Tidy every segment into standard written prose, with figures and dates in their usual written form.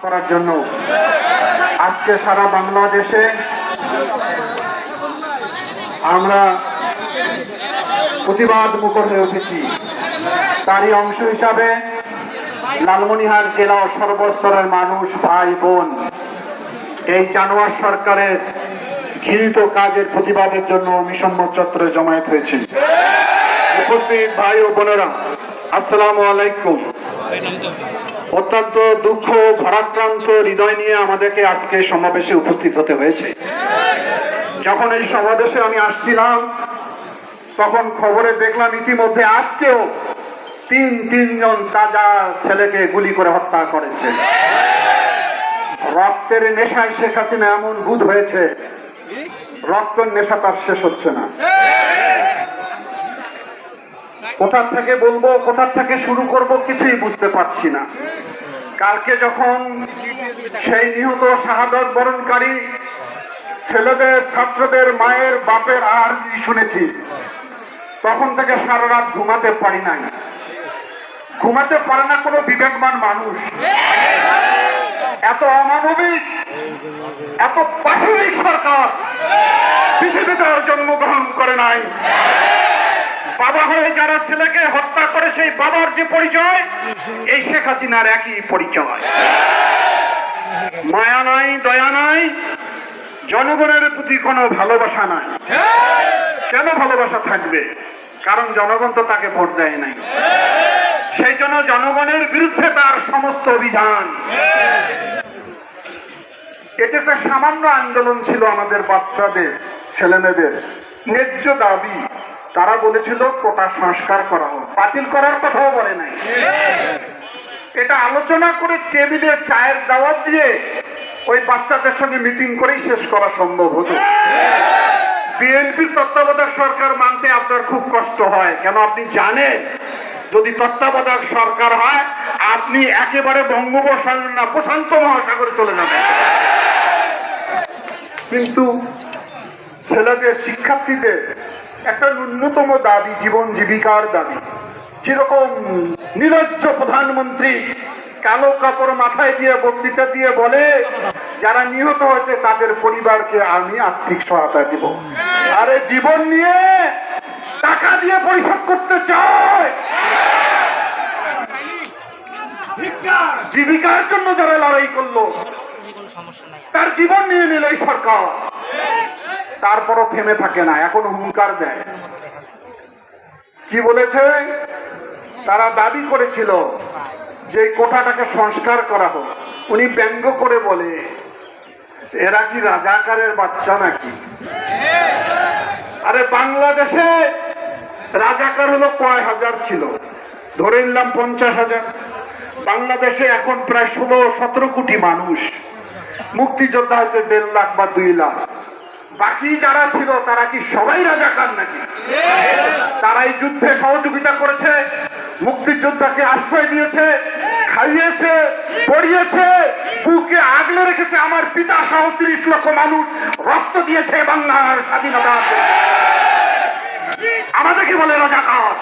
করার জন্য আজকে সারা বাংলাদেশে আমরা প্রতিবাদ মুখর হয়ে উঠেছি। তারই অংশ হিসাবে লালমনিরহাট জেলা ও সর্বস্তরের মানুষ, ভাই বোন, এই জানোয়ার সরকারের ঘৃণিত কাজের প্রতিবাদের জন্য মিশন মোড় চত্বরে জমায়েত হয়েছে। উপস্থিত ভাই ও বোনেরা, আসসালামু আলাইকুম। অত্যন্ত দুঃখ ভারাক্রান্ত হৃদয় নিয়ে আমাদেরকে আজকে সমাবেশে উপস্থিত হতে হয়েছে। যখন এই সমাবেশে আমি আসছিলাম তখন খবরে দেখলাম ইতিমধ্যে আজকেও তিনজন তাজা ছেলেকে গুলি করে হত্যা করেছে। রক্তের নেশায় শেখ হাসিনা এমন বুধ হয়েছে, রক্তের নেশা তার শেষ হচ্ছে না। কোথা থেকে বলবো, কোথা থেকে শুরু করব কিছুই বুঝতে পারছি না। কালকে যখন সেই নিহত শাহাদত বরণকারী ছেলেদের, ছাত্রদের মায়ের বাপের আর্জি শুনেছি, তখন থেকে সারা রাত ঘুমাতে পারি নাই। ঘুমাতে পারে না কোনো বিবেকবান মানুষ। এত অমানবিক, এত পাশবিক সরকার পৃথিবীতে আর জন্মগ্রহণ করে নাই। বাবা হয়ে যারা ছেলেকে হত্যা করে সেই বাবার যে পরিচয়, এই শেখ হাসিনার একই পরিচয়। মায়া নাই, দয়া নাই, জনগণের প্রতি কোনো ভালোবাসা নাই। কেন ভালোবাসা থাকবে? কারণ জনগণ তো তাকে ভোট দেয় নাই। সেই জন্য জনগণের বিরুদ্ধে তার সমস্ত অভিযান। এটা একটা সামান্য আন্দোলন ছিল আমাদের বাচ্চাদের, ছেলেমেয়েদের ন্যায্য দাবি। তারা বলেছিল কোটা সংস্কার করা হোক, বাতিল করার কথাও বলে নাই। এটা আলোচনা করে টেবিলে চায়ের দাওয়াত দিয়ে ওই বাচ্চাদের সঙ্গে মিটিং করেই শেষ করা সম্ভব হতো। বিএনপির তত্ত্বাবধায়ক সরকার মানতে আপনার খুব কষ্ট হয়। কেন? আপনি জানেন যদি তত্ত্বাবধায়ক সরকার হয় আপনি একেবারে বঙ্গোপসাগর না প্রশান্ত মহাসাগরে চলে যাবেন। কিন্তু ছেলেদের, শিক্ষার্থীদের একটা ন্যূনতম দাবি, জীবন জীবিকার দাবি। যেরকম নির্লজ্জ প্রধানমন্ত্রী কালো কাপড় মাথায় দিয়ে বক্তৃতা দিয়ে বলে যারা নিহত হয়েছে তাদের পরিবারকে আমি আর্থিক সহায়তা দিব। আরে জীবন নিয়ে টাকা দিয়ে পরিশোধ করতে চায়। জীবিকার জন্য যারা লড়াই করলো তার জীবন নিয়ে নিল এই সরকার। তারপরও থেমে থাকে না, এখন হুঙ্কার দেয়। কি বলেছে? তারা দাবি করেছিল যে কোটাটাকে সংস্কার করা হোক। উনি ব্যঙ্গ করে বলে এরা কি রাজাকারের বাচ্চা নাকি? আরে বাংলাদেশে রাজাকার হলো কয় হাজার ছিল, ধরে নিলাম 50,000। বাংলাদেশে এখন প্রায় 16-17 কোটি মানুষ। মুক্তিযোদ্ধা হচ্ছে 1.5 লাখ বা 2 লাখ। বাকি যারা ছিল তারা কি সবাই রাজাকার নাকি? তারাই যুদ্ধে সহযোগিতা করেছে, মুক্তিযোদ্ধাকে আশ্রয় দিয়েছে, খাইয়েছে, পড়িয়েছে, বুকে আগলে রেখেছে। আমার পিতা সহ 30 লক্ষ মানুষ রক্ত দিয়েছে বাংলার স্বাধীনতা। আমাদেরকে বলে রাজাকার।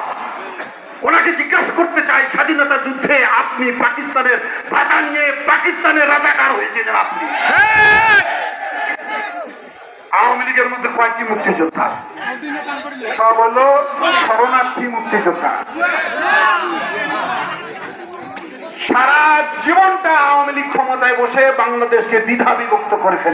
ওনাকে জিজ্ঞাসা করতে চাই, স্বাধীনতা যুদ্ধে আপনি পাকিস্তানের ভাতা নিয়ে পাকিস্তানের রাজাকার হয়েছিলেন আপনি। আওয়ামী লীগের মধ্যে কয়েকটি মুক্তিযোদ্ধা, সব হলো শরণার্থী মুক্তিযোদ্ধা। সারা জীবনটা আওয়ামী লীগ ক্ষমতায় বসে বাংলাদেশকে দ্বিধা বিভক্ত করে ফেলে।